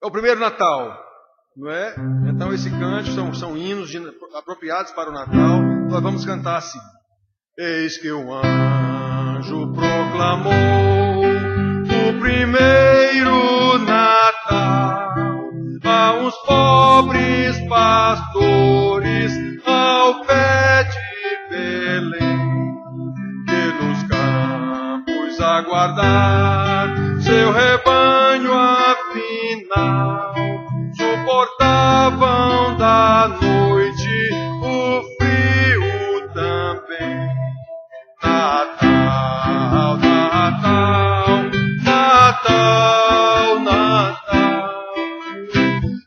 É o primeiro Natal, não é? Então esse cântico são hinos apropriados para o Natal. Nós vamos cantar assim. Eis que um anjo proclamou o primeiro Natal a uns pobres pastores ao pé de Belém, que nos campos aguardar seu rebanho afinal, suportavam da noite o frio também. Natal, Natal, Natal, Natal,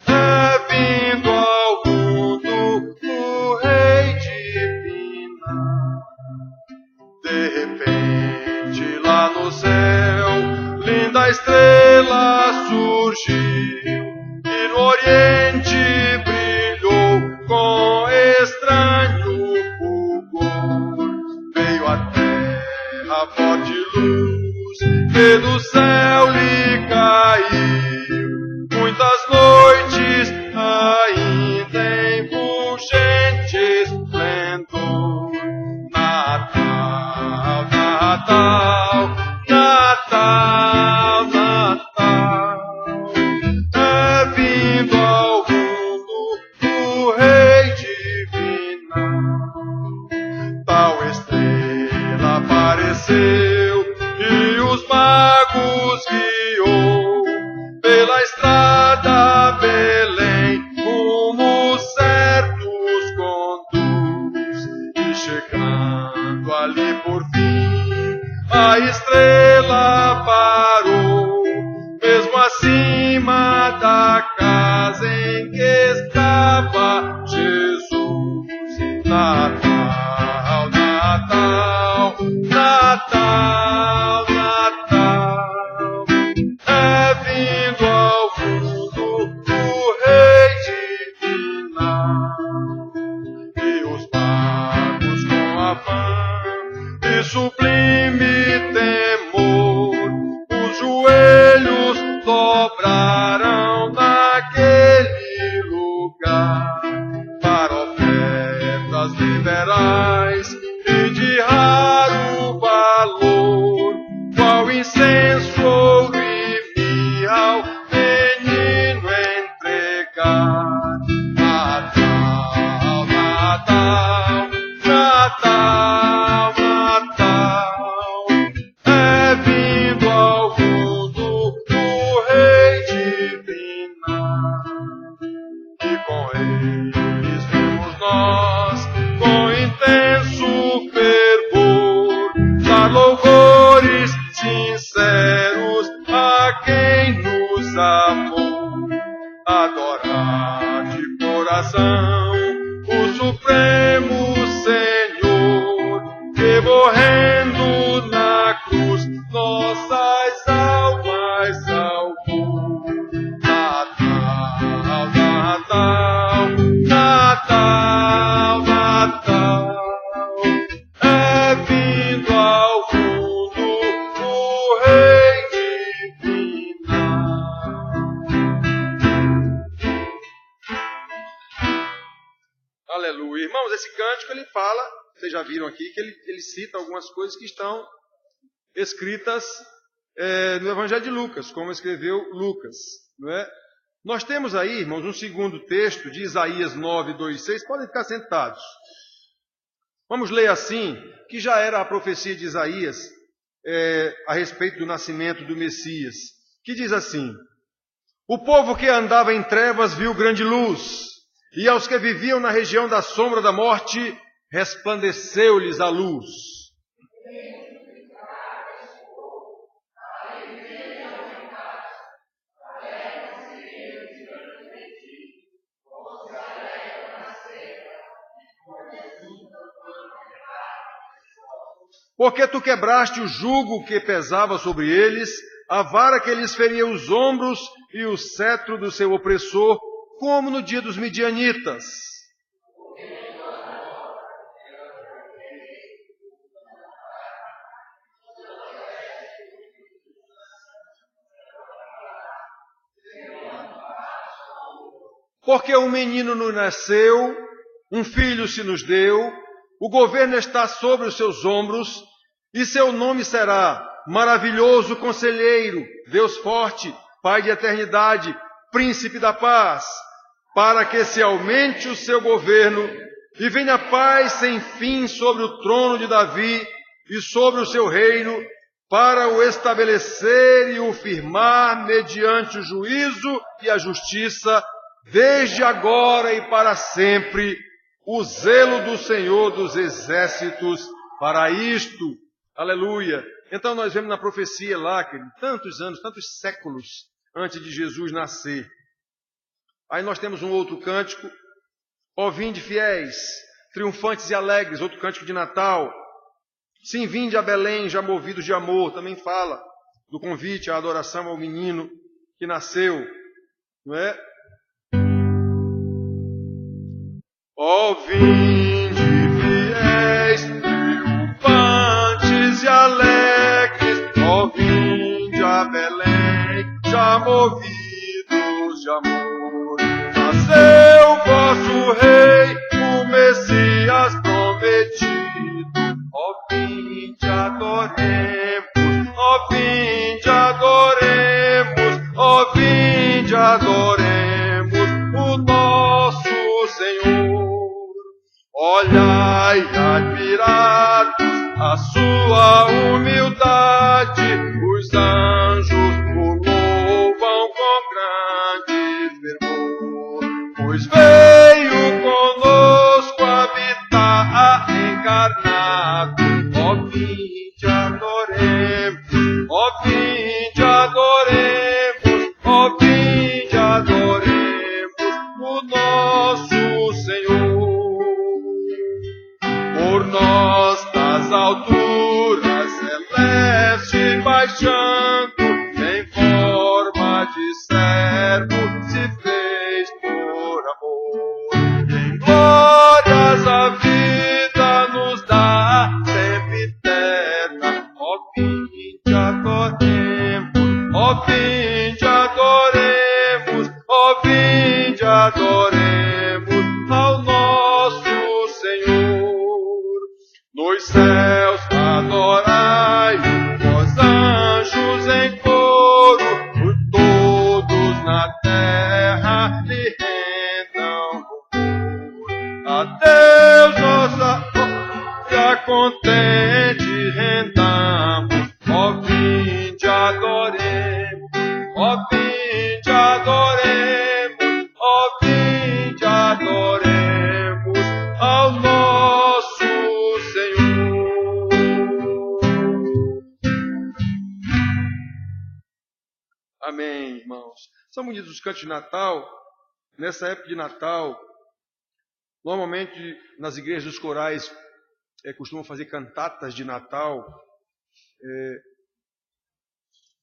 é vindo ao mundo o Rei divino. De repente lá no céu, linda estrela surgiu, e no oriente brilhou com estranho fulgor. Veio a terra forte luz, que do céu lhe caiu, muitas noites ainda em fulgente esplendor. Natal, Natal, Natal, Natal, é vindo ao mundo o Rei divino. Tal estrela apareceu e os magos guiou pela estrada Belém, rumo certos conduz, e chegando ali por fim a estrela parou, mesmo acima da casa em que estava Jesus. Natal, Natal, Natal, Natal, é vindo ao mundo o Rei divino. E os magos com afã e sublime temor, os joelhos dobraram naquele lugar para ofertas liberais e de raro valor, qual incenso, ouro e mirra ao menino entregar. Natal, Natal, Natal, Natal, é vindo ao mundo o Rei divino, e com eles vemos nós com intenso fervor dar louvores sinceros a quem nos amou, adorar de coração o Supremo Senhor, que morrendo na cruz nossas almas salvou. Natal, Natal, Natal, Natal, é vindo ao mundo o Rei divino. Aleluia. Irmãos, esse cântico ele fala, vocês já viram aqui, que ele cita algumas coisas que estão escritas no Evangelho de Lucas, como escreveu Lucas, não é? Nós temos aí, irmãos, um segundo texto de Isaías 9, 2, 6. Podem ficar sentados. Vamos ler assim, que já era a profecia de Isaías a respeito do nascimento do Messias, que diz assim: o povo que andava em trevas viu grande luz, e aos que viviam na região da sombra da morte, resplandeceu-lhes a luz. Porque tu quebraste o jugo que pesava sobre eles, a vara que lhes feria os ombros e o cetro do seu opressor, como no dia dos midianitas. Porque um menino nos nasceu, um filho se nos deu, o governo está sobre os seus ombros, e seu nome será Maravilhoso Conselheiro, Deus Forte, Pai de Eternidade, Príncipe da Paz, para que se aumente o seu governo e venha paz sem fim sobre o trono de Davi e sobre o seu reino, para o estabelecer e o firmar mediante o juízo e a justiça, desde agora e para sempre, o zelo do Senhor dos Exércitos para isto. Aleluia! Então nós vemos na profecia lá, que tantos anos, tantos séculos antes de Jesus nascer. Aí nós temos um outro cântico, ó vinde fiéis, triunfantes e alegres, outro cântico de Natal. Sim, vinde a Belém, já movidos de amor, também fala do convite à adoração ao menino que nasceu, não é? Ó vinde fiéis, triunfantes e alegres, ó vinde a Belém, já movidos de amor. Nasceu vosso rei, o Messias prometido, ó vinde adoremos, ó vinde adoremos, ó vinde adoremos o nosso Senhor. Olhai admirados a sua humildade, os anjos o louvam com grande fervor, pois veio conosco habitar encarnado. Ó vinde adoremos, ó vinde adoremos, ó vinde adoremos o nosso Senhor. Por nós das alturas celeste baixando, em forma de servo se fez por amor. Em glórias a vida nos dá sempre eterna. Ó vinde adoremos, ó vinde adoremos, ó vinde adoremos ao nosso Senhor. Nos céus adorai, vós anjos em coro, por todos na terra lhe rendam louvor. A Deus nossa glória contente rendamos, ó vinde adoremos, ó vinde adoremos, ó vinde adoremos ao nosso Senhor. Amém, irmãos. São bonitos os cantos de Natal. Nessa época de Natal, normalmente nas igrejas dos corais costumam fazer cantatas de Natal.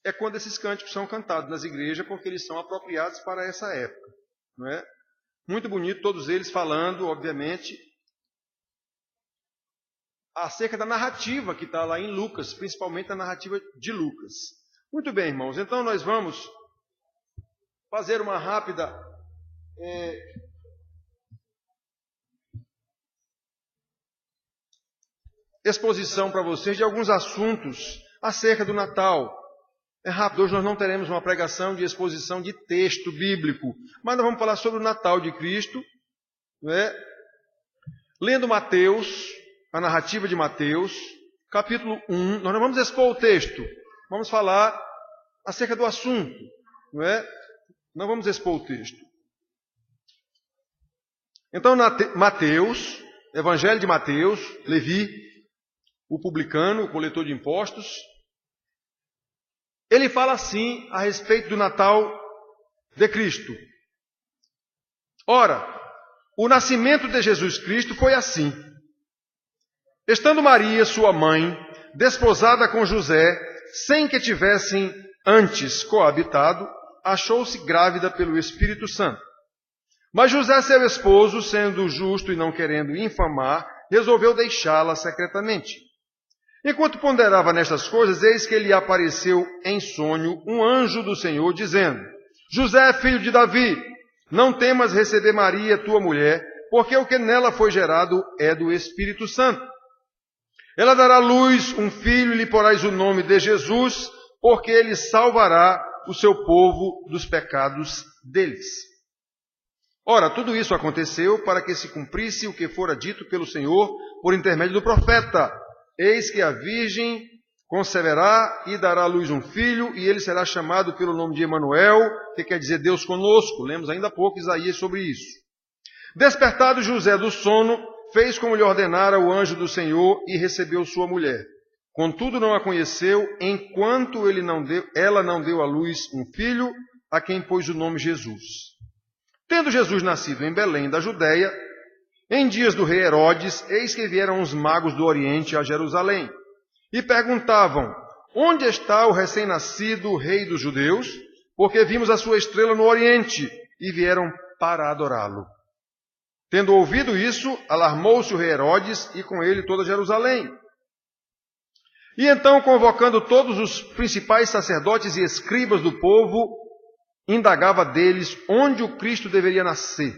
É quando esses cânticos são cantados nas igrejas, porque eles são apropriados para essa época, não é? Muito bonito, todos eles falando, obviamente, acerca da narrativa que está lá em Lucas, principalmente a narrativa de Lucas. Muito bem, irmãos, então nós vamos fazer uma rápida exposição para vocês de alguns assuntos acerca do Natal. É rápido, hoje nós não teremos uma pregação de exposição de texto bíblico, mas nós vamos falar sobre o Natal de Cristo, não é? Lendo Mateus, a narrativa de Mateus, capítulo 1, nós não vamos expor o texto, vamos falar acerca do assunto, não é? Não vamos expor o texto. Então, Mateus, Evangelho de Mateus, Levi, o publicano, o coletor de impostos, ele fala assim a respeito do Natal de Cristo. Ora, o nascimento de Jesus Cristo foi assim. Estando Maria, sua mãe, desposada com José, sem que tivessem antes coabitado, achou-se grávida pelo Espírito Santo. Mas José, seu esposo, sendo justo e não querendo infamar, resolveu deixá-la secretamente. Enquanto ponderava nestas coisas, eis que lhe apareceu em sonho um anjo do Senhor, dizendo: José, filho de Davi, não temas receber Maria, tua mulher, porque o que nela foi gerado é do Espírito Santo. Ela dará à luz um filho e lhe porás o nome de Jesus, porque ele salvará o seu povo dos pecados deles. Ora, tudo isso aconteceu para que se cumprisse o que fora dito pelo Senhor por intermédio do profeta. Eis que a virgem conceberá e dará à luz um filho, e ele será chamado pelo nome de Emanuel, que quer dizer Deus conosco. Lemos ainda há pouco Isaías sobre isso. Despertado José do sono, fez como lhe ordenara o anjo do Senhor e recebeu sua mulher. Contudo não a conheceu, enquanto ela não deu à luz um filho, a quem pôs o nome Jesus. Tendo Jesus nascido em Belém da Judéia, em dias do rei Herodes, eis que vieram os magos do Oriente a Jerusalém, e perguntavam: onde está o recém-nascido rei dos judeus? Porque vimos a sua estrela no Oriente, e vieram para adorá-lo. Tendo ouvido isso, alarmou-se o rei Herodes, e com ele toda Jerusalém. E então, convocando todos os principais sacerdotes e escribas do povo, indagava deles onde o Cristo deveria nascer.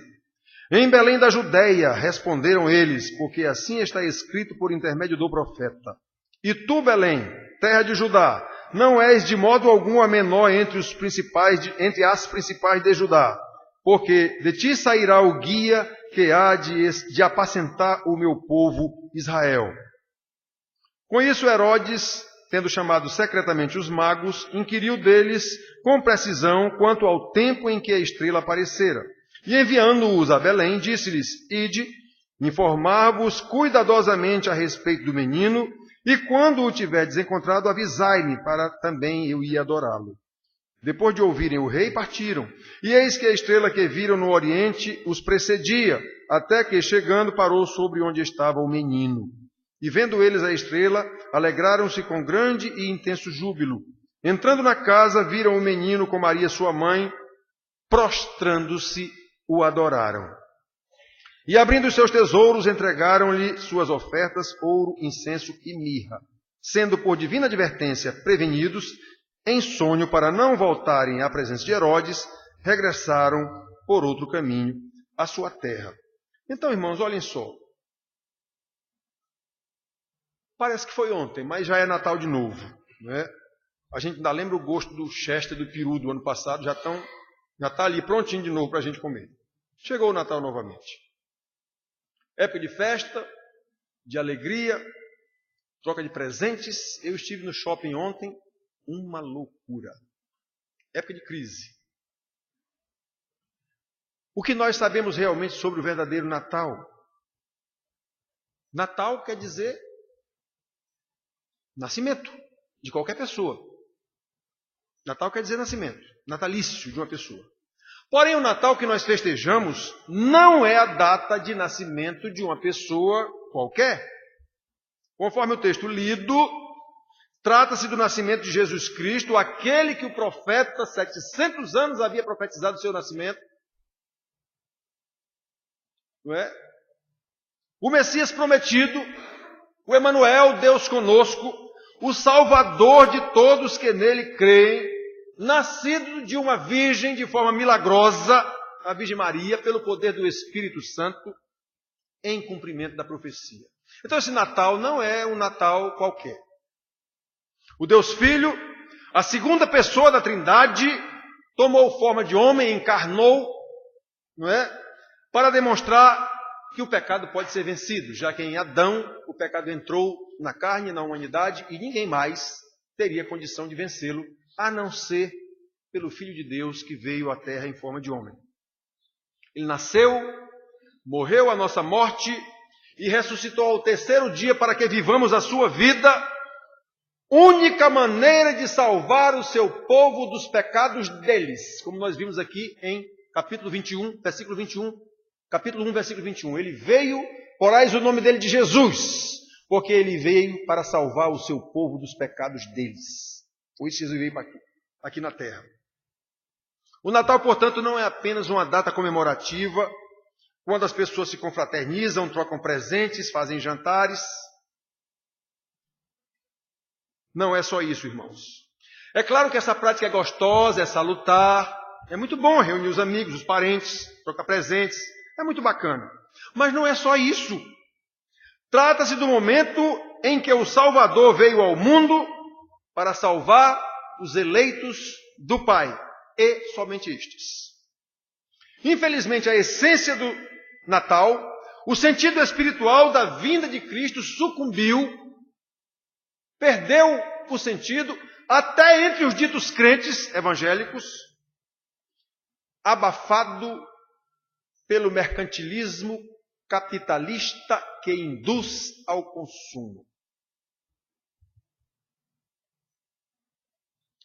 Em Belém da Judéia, responderam eles, porque assim está escrito por intermédio do profeta. E tu, Belém, terra de Judá, não és de modo algum a menor entre as principais de Judá, porque de ti sairá o guia que há de apacentar o meu povo Israel. Com isso, Herodes, tendo chamado secretamente os magos, inquiriu deles com precisão quanto ao tempo em que a estrela aparecera. E enviando-os a Belém, disse-lhes: ide, informar-vos cuidadosamente a respeito do menino, e quando o tiverdes encontrado, avisai-me, para também eu ir adorá-lo. Depois de ouvirem o rei, partiram. E eis que a estrela que viram no oriente os precedia, até que, chegando, parou sobre onde estava o menino. E vendo eles a estrela, alegraram-se com grande e intenso júbilo. Entrando na casa, viram o menino com Maria sua mãe, prostrando-se, o adoraram. E abrindo os seus tesouros, entregaram-lhe suas ofertas, ouro, incenso e mirra. Sendo por divina advertência prevenidos, em sonho para não voltarem à presença de Herodes, regressaram por outro caminho à sua terra. Então, irmãos, olhem só. Parece que foi ontem, mas já é Natal de novo, né? A gente ainda lembra o gosto do Chester e do peru do ano passado, já está ali prontinho de novo para a gente comer. Chegou o Natal novamente. Época de festa, de alegria, troca de presentes. Eu estive no shopping ontem, uma loucura. Época de crise. O que nós sabemos realmente sobre o verdadeiro Natal? Natal quer dizer nascimento de qualquer pessoa. Natal quer dizer nascimento, natalício de uma pessoa. Porém, o Natal que nós festejamos não é a data de nascimento de uma pessoa qualquer. Conforme o texto lido, trata-se do nascimento de Jesus Cristo, aquele que o profeta, 700 anos, havia profetizado o seu nascimento. Não é? O Messias prometido, o Emanuel, Deus conosco, o Salvador de todos que nele creem, nascido de uma virgem de forma milagrosa, a Virgem Maria, pelo poder do Espírito Santo, em cumprimento da profecia. Então esse Natal não é um Natal qualquer. O Deus Filho, a segunda pessoa da Trindade, tomou forma de homem, encarnou, não é? Para demonstrar que o pecado pode ser vencido, já que em Adão o pecado entrou na carne, na humanidade, e ninguém mais teria condição de vencê-lo, a não ser pelo Filho de Deus que veio à terra em forma de homem. Ele nasceu, morreu a nossa morte e ressuscitou ao terceiro dia para que vivamos a sua vida, única maneira de salvar o seu povo dos pecados deles, como nós vimos aqui em capítulo 21, versículo 21, capítulo 1, versículo 21. Ele veio, porais o nome dele de Jesus, porque ele veio para salvar o seu povo dos pecados deles. Por isso Jesus veio aqui na terra. O Natal, portanto, não é apenas uma data comemorativa, quando as pessoas se confraternizam, trocam presentes, fazem jantares. Não é só isso, irmãos. É claro que essa prática é gostosa, é salutar, É muito bom reunir os amigos, os parentes, trocar presentes. É muito bacana. Mas não é só isso. Trata-se do momento em que o Salvador veio ao mundo para salvar os eleitos do Pai. E somente estes. Infelizmente, a essência do Natal, o sentido espiritual da vinda de Cristo sucumbiu, perdeu o sentido, até entre os ditos crentes evangélicos, abafado pelo mercantilismo capitalista que induz ao consumo.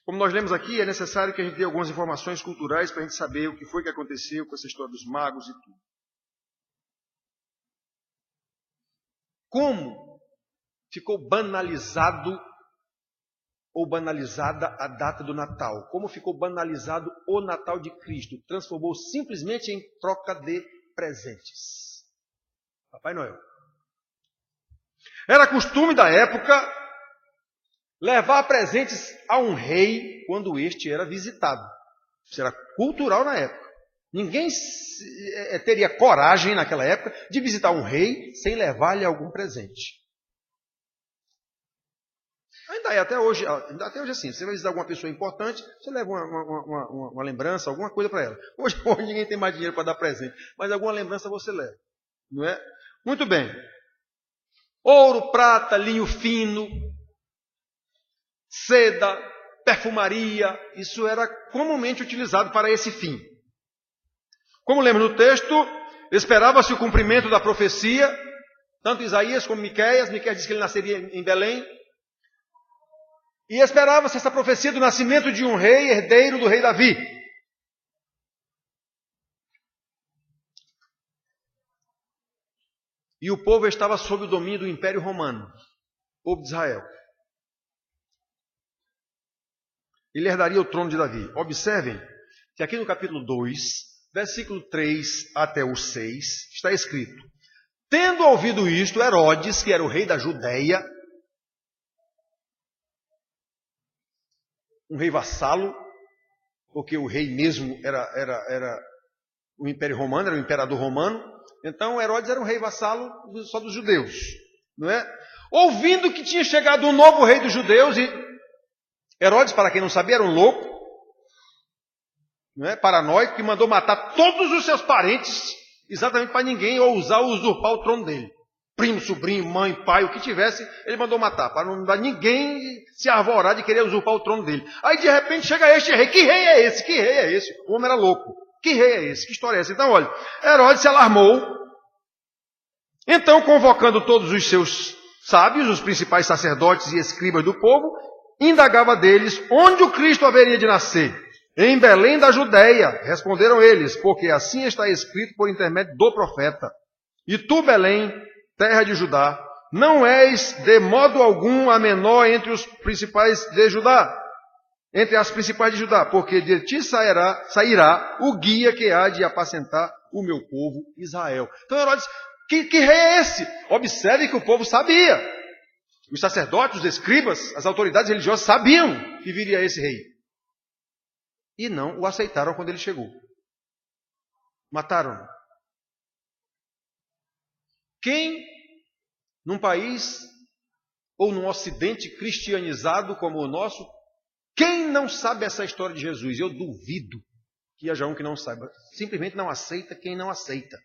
Como nós lemos aqui, é necessário que a gente dê algumas informações culturais para a gente saber o que foi que aconteceu com essa história dos magos e tudo. Como ficou banalizado ou banalizada a data do Natal? Como ficou banalizado o Natal de Cristo? Transformou simplesmente em troca de presentes. Papai Noel. Era costume da época levar presentes a um rei quando este era visitado. Isso era cultural na época. Ninguém teria coragem naquela época de visitar um rei sem levar-lhe algum presente. Ainda é até hoje assim. Você vai visitar alguma pessoa importante, você leva uma lembrança, alguma coisa para ela. Hoje ninguém tem mais dinheiro para dar presente, mas alguma lembrança você leva. Não é? Muito bem. Ouro, prata, linho fino, seda, perfumaria, isso era comumente utilizado para esse fim. Como lemos no texto, esperava-se o cumprimento da profecia, tanto Isaías como Miqueias. Miqueias diz que ele nasceria em Belém. E esperava-se essa profecia do nascimento de um rei, herdeiro do rei Davi. E o povo estava sob o domínio do Império Romano, o povo de Israel. Ele herdaria o trono de Davi. Observem que aqui no capítulo 2, versículo 3 até o 6, está escrito: tendo ouvido isto, Herodes, que era o rei da Judéia, um rei vassalo, porque o rei mesmo era o Império Romano, era o imperador romano. Então Herodes era um rei vassalo só dos judeus, não é? Ouvindo que tinha chegado um novo rei dos judeus, e Herodes, para quem não sabia, era um louco, não é? Paranoico, que mandou matar todos os seus parentes, exatamente para ninguém ousar usurpar o trono dele. Primo, sobrinho, mãe, pai, o que tivesse, ele mandou matar, para não dar ninguém se arvorar de querer usurpar o trono dele. Aí de repente chega este rei. Que rei é esse? Que rei é esse? O homem era louco. Que rei é esse? Que história é essa? Então olha, Herodes se alarmou. Então, convocando todos os seus sábios, os principais sacerdotes e escribas do povo, indagava deles onde o Cristo haveria de nascer. Em Belém da Judéia, responderam eles, porque assim está escrito por intermédio do profeta. E tu, Belém, terra de Judá, não és de modo algum a menor entre os principais de Judá, entre as principais de Judá, porque de ti sairá o guia que há de apacentar o meu povo Israel. Então Herodes, que rei é esse? Observe que o povo sabia. Os sacerdotes, os escribas, as autoridades religiosas sabiam que viria esse rei. E não o aceitaram quando ele chegou. Mataram-no. Quem, num país ou num ocidente cristianizado como o nosso, quem não sabe essa história de Jesus? Eu duvido que haja um que não saiba. Simplesmente não aceita quem não aceita.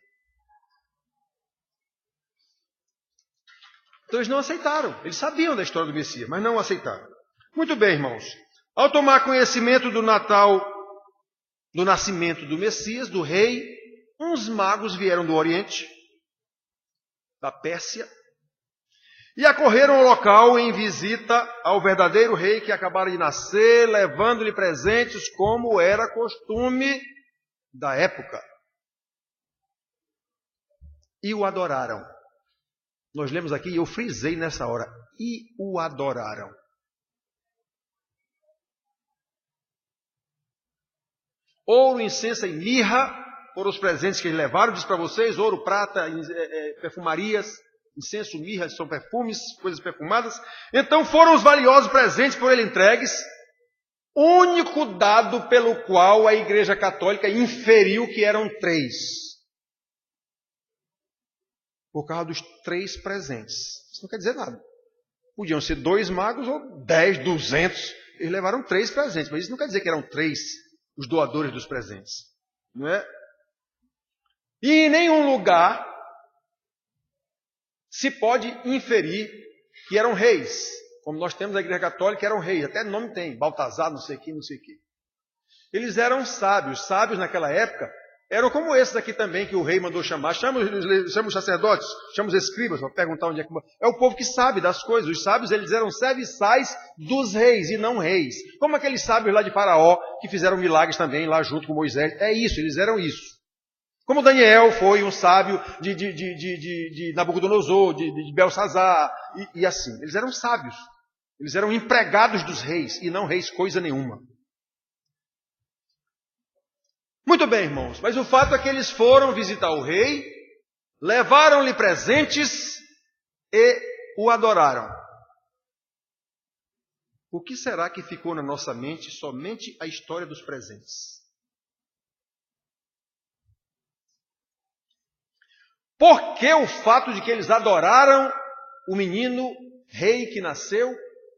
Então eles não aceitaram. Eles sabiam da história do Messias, mas não o aceitaram. Muito bem, irmãos. Ao tomar conhecimento do Natal, do nascimento do Messias, do rei, uns magos vieram do Oriente, da Pérsia, e acorreram ao local em visita ao verdadeiro rei que acabara de nascer, levando-lhe presentes como era costume da época. E o adoraram. Nós lemos aqui, e eu frisei nessa hora, e o adoraram. Ouro, incenso e mirra foram os presentes que eles levaram. Diz para vocês, ouro, prata, perfumarias, incenso, mirra, são perfumes, coisas perfumadas. Então foram os valiosos presentes por ele entregues. único dado pelo qual a Igreja Católica inferiu que eram 3. Por causa dos 3 presentes. Isso não quer dizer nada. Podiam ser 2 magos ou 10, 200. Eles levaram 3 presentes, mas isso não quer dizer que eram 3 os doadores dos presentes. Não é? E em nenhum lugar se pode inferir que eram reis. Como nós temos a Igreja Católica, eram reis. Até nome tem, Baltazar, não sei o que, não sei o que. Eles eram sábios. Sábios naquela época eram como esses aqui também, que o rei mandou chamar. Chama os sacerdotes, chama os escribas, para perguntar onde é que... É o povo que sabe das coisas. Os sábios, eles eram serviçais dos reis e não reis. Como aqueles sábios lá de Faraó, que fizeram milagres também lá junto com Moisés. É isso, eles eram isso. Como Daniel foi um sábio de Nabucodonosor, de Belsazar, e assim. Eles eram sábios. Eles eram empregados dos reis, e não reis coisa nenhuma. Muito bem, irmãos, mas o fato é que eles foram visitar o rei, levaram-lhe presentes e o adoraram. O que será que ficou na nossa mente somente a história dos presentes? Por que o fato de que eles adoraram o menino rei que nasceu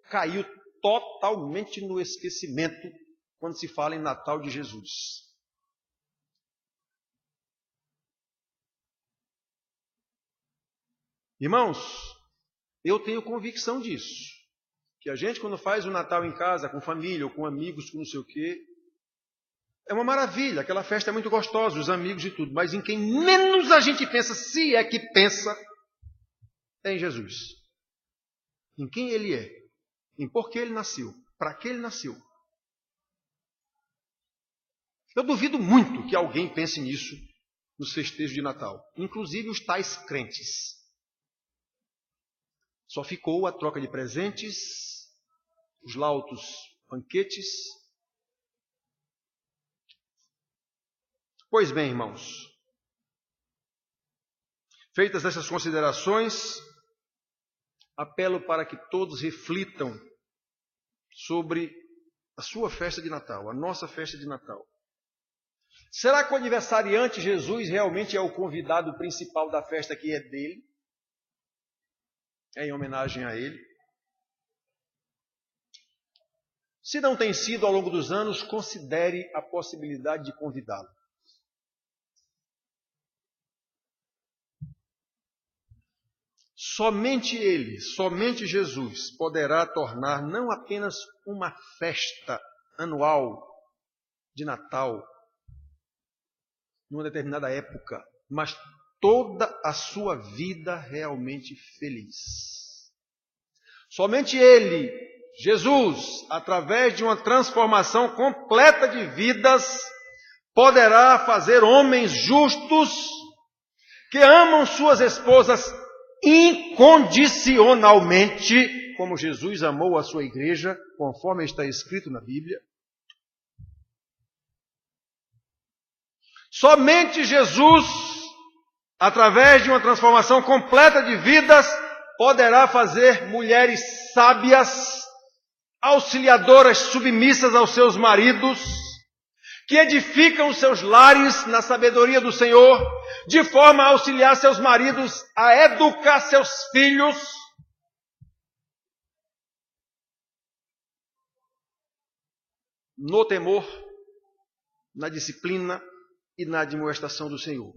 caiu totalmente no esquecimento quando se fala em Natal de Jesus? Irmãos, eu tenho convicção disso. Que a gente, quando faz o Natal em casa, com família, ou com amigos, com não sei o quê, é uma maravilha, aquela festa é muito gostosa, os amigos e tudo. Mas em quem menos a gente pensa, se é que pensa, é em Jesus. Em quem ele é. Em por que ele nasceu. Para que ele nasceu. Eu duvido muito que alguém pense nisso nos festejos de Natal. Inclusive os tais crentes. Só ficou a troca de presentes, os lautos banquetes. Pois bem, irmãos, feitas essas considerações, apelo para que todos reflitam sobre a sua festa de Natal, a nossa festa de Natal. Será que o aniversariante Jesus realmente é o convidado principal da festa que é dele? É em homenagem a ele? Se não tem sido ao longo dos anos, considere a possibilidade de convidá-lo. Somente ele, somente Jesus poderá tornar não apenas uma festa anual de Natal, numa determinada época, mas toda a sua vida realmente feliz. Somente ele, Jesus, através de uma transformação completa de vidas, poderá fazer homens justos que amam suas esposas incondicionalmente, como Jesus amou a sua igreja, conforme está escrito na Bíblia. Somente Jesus, através de uma transformação completa de vidas, poderá fazer mulheres sábias, auxiliadoras submissas aos seus maridos, que edificam os seus lares na sabedoria do Senhor, de forma a auxiliar seus maridos a educar seus filhos. No temor, na disciplina e na admoestação do Senhor.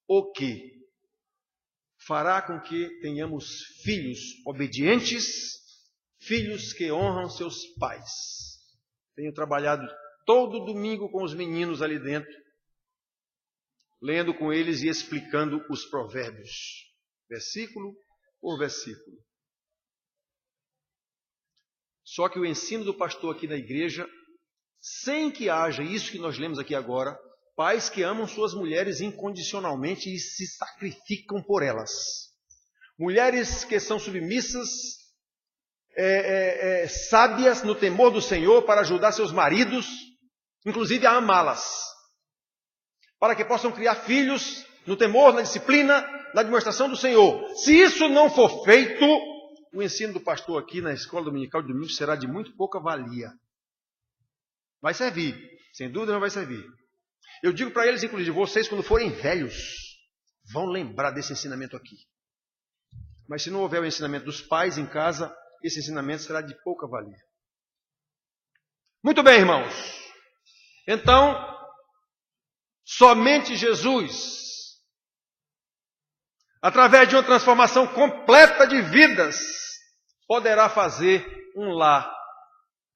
O que fará com que tenhamos filhos obedientes, filhos que honram seus pais. Tenho trabalhado todo domingo com os meninos ali dentro, lendo com eles e explicando os provérbios, versículo por versículo. Só que o ensino do pastor aqui na igreja, sem que haja isso que nós lemos aqui agora, pais que amam suas mulheres incondicionalmente e se sacrificam por elas. Mulheres que são submissas, sábias no temor do Senhor para ajudar seus maridos, inclusive a amá-las. Para que possam criar filhos no temor, na disciplina, na demonstração do Senhor. Se isso não for feito, o ensino do pastor aqui na escola dominical de domingo será de muito pouca valia. Vai servir, sem dúvida não vai servir. Eu digo para eles, inclusive, vocês quando forem velhos, vão lembrar desse ensinamento aqui. Mas se não houver o ensinamento dos pais em casa, esse ensinamento será de pouca valia. Muito bem, irmãos. Então, somente Jesus, através de uma transformação completa de vidas, poderá fazer um lar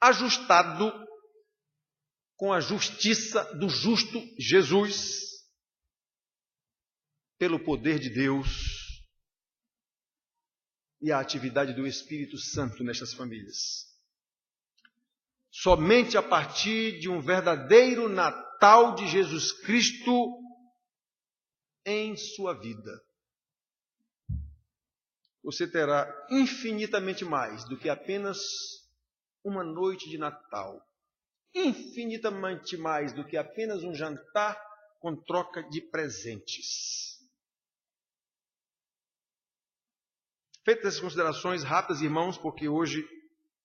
ajustado com a justiça do justo Jesus, pelo poder de Deus e a atividade do Espírito Santo nestas famílias. Somente a partir de um verdadeiro Natal de Jesus Cristo em sua vida, você terá infinitamente mais do que apenas uma noite de Natal. Infinitamente mais do que apenas um jantar com troca de presentes. Feitas essas considerações rápidas, irmãos, porque hoje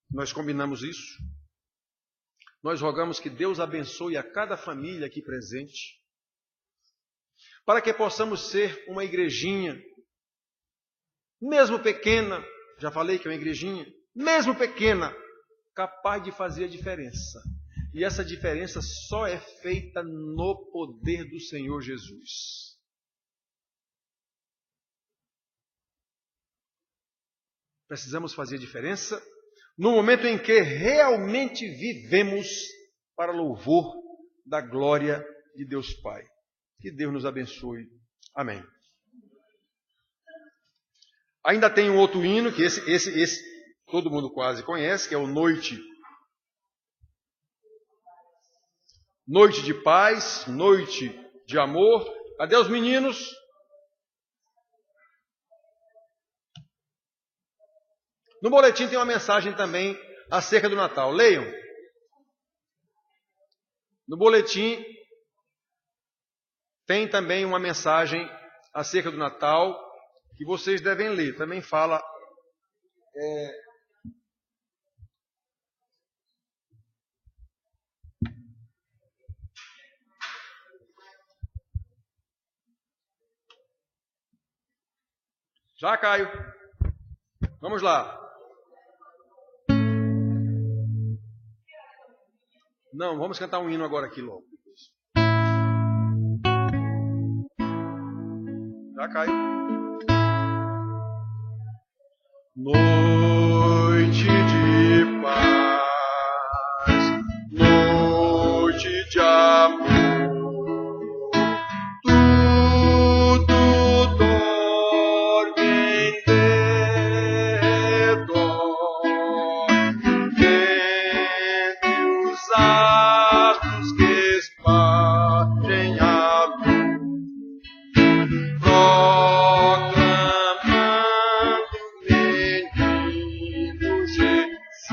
nós combinamos isso, nós rogamos que Deus abençoe a cada família aqui presente, para que possamos ser uma igrejinha, mesmo pequena, já falei que é uma igrejinha, mesmo pequena, capaz de fazer a diferença. E essa diferença só é feita no poder do Senhor Jesus. Precisamos fazer a diferença no momento em que realmente vivemos para louvor da glória de Deus Pai. Que Deus nos abençoe. Amém. Ainda tem um outro hino, que esse todo mundo quase conhece, que é o Noite de Paz, Noite de Amor. Cadê os meninos? No boletim tem uma mensagem também acerca do Natal. Leiam. No boletim tem também uma mensagem acerca do Natal que vocês devem ler. Também fala... Já, Caio. Vamos lá. Não, vamos cantar um hino agora aqui logo. Já, Caio. Noite de paz, noite de amor, tudo dorme em redor, entre os astros que espargem a luz, proclamando menino Jesus.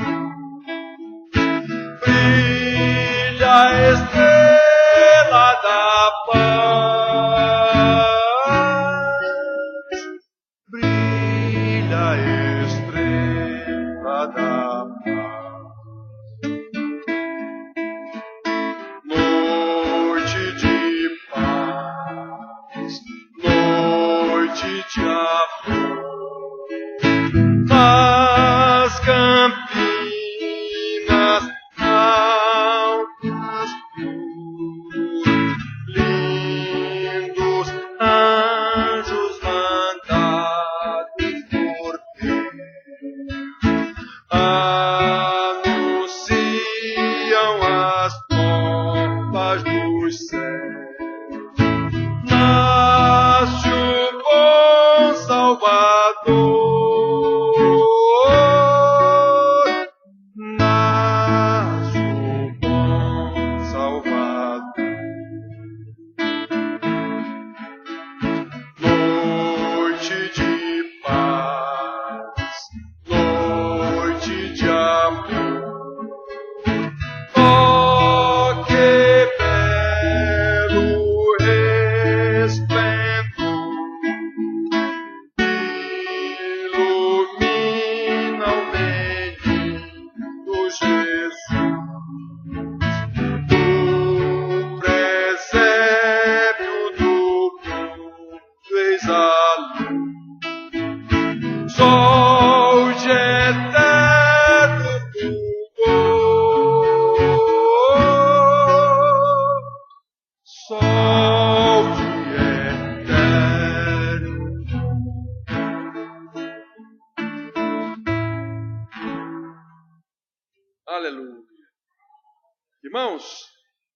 Irmãos,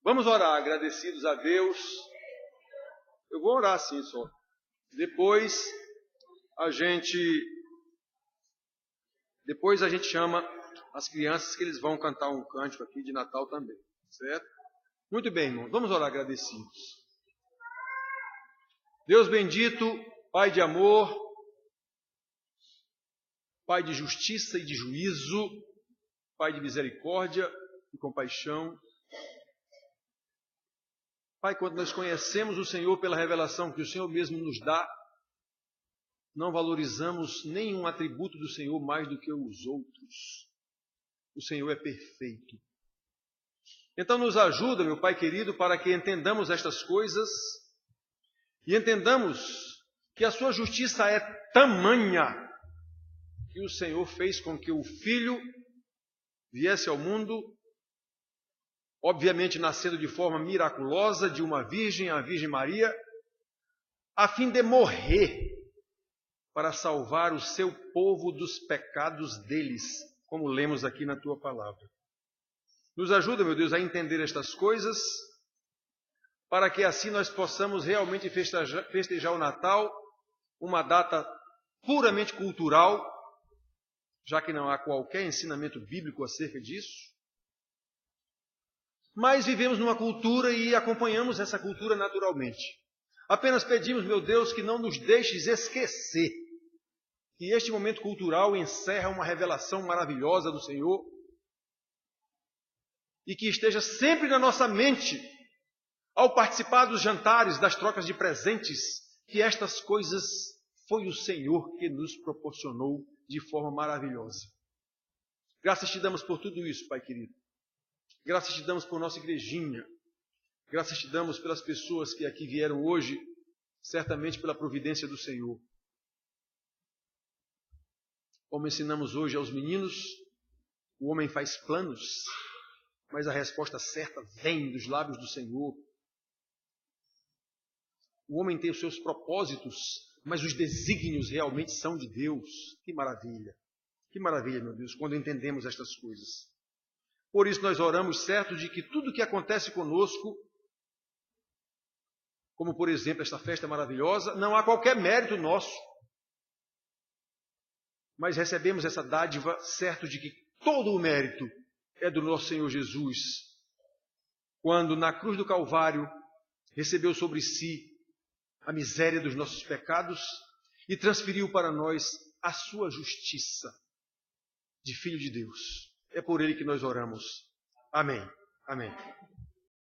vamos orar agradecidos a Deus. Eu vou orar sim só. Depois a gente chama as crianças que eles vão cantar um cântico aqui de Natal também, certo? Muito bem, irmãos, vamos orar agradecidos. Deus bendito, Pai de amor, Pai de justiça e de juízo, Pai de misericórdia e compaixão. Pai, quando nós conhecemos o Senhor pela revelação que o Senhor mesmo nos dá, não valorizamos nenhum atributo do Senhor mais do que os outros. O Senhor é perfeito. Então nos ajuda, meu Pai querido, para que entendamos estas coisas e entendamos que a sua justiça é tamanha que o Senhor fez com que o Filho viesse ao mundo, obviamente nascendo de forma miraculosa de uma virgem, a Virgem Maria, a fim de morrer para salvar o seu povo dos pecados deles, como lemos aqui na tua palavra. Nos ajuda, meu Deus, a entender estas coisas, para que assim nós possamos realmente festejar o Natal, uma data puramente cultural, já que não há qualquer ensinamento bíblico acerca disso. Mas vivemos numa cultura e acompanhamos essa cultura naturalmente. Apenas pedimos, meu Deus, que não nos deixes esquecer que este momento cultural encerra uma revelação maravilhosa do Senhor e que esteja sempre na nossa mente, ao participar dos jantares, das trocas de presentes, que estas coisas foi o Senhor que nos proporcionou de forma maravilhosa. Graças te damos por tudo isso, Pai querido. Graças te damos por nossa igrejinha. Graças te damos pelas pessoas que aqui vieram hoje, certamente pela providência do Senhor. Como ensinamos hoje aos meninos, o homem faz planos, mas a resposta certa vem dos lábios do Senhor. O homem tem os seus propósitos, mas os desígnios realmente são de Deus. Que maravilha! Que maravilha, meu Deus, quando entendemos estas coisas. Por isso nós oramos certo de que tudo que acontece conosco, como por exemplo esta festa maravilhosa, não há qualquer mérito nosso. Mas recebemos essa dádiva certo de que todo o mérito é do nosso Senhor Jesus, quando na cruz do Calvário recebeu sobre si a miséria dos nossos pecados e transferiu para nós a sua justiça de Filho de Deus. É por ele que nós oramos. Amém. Amém.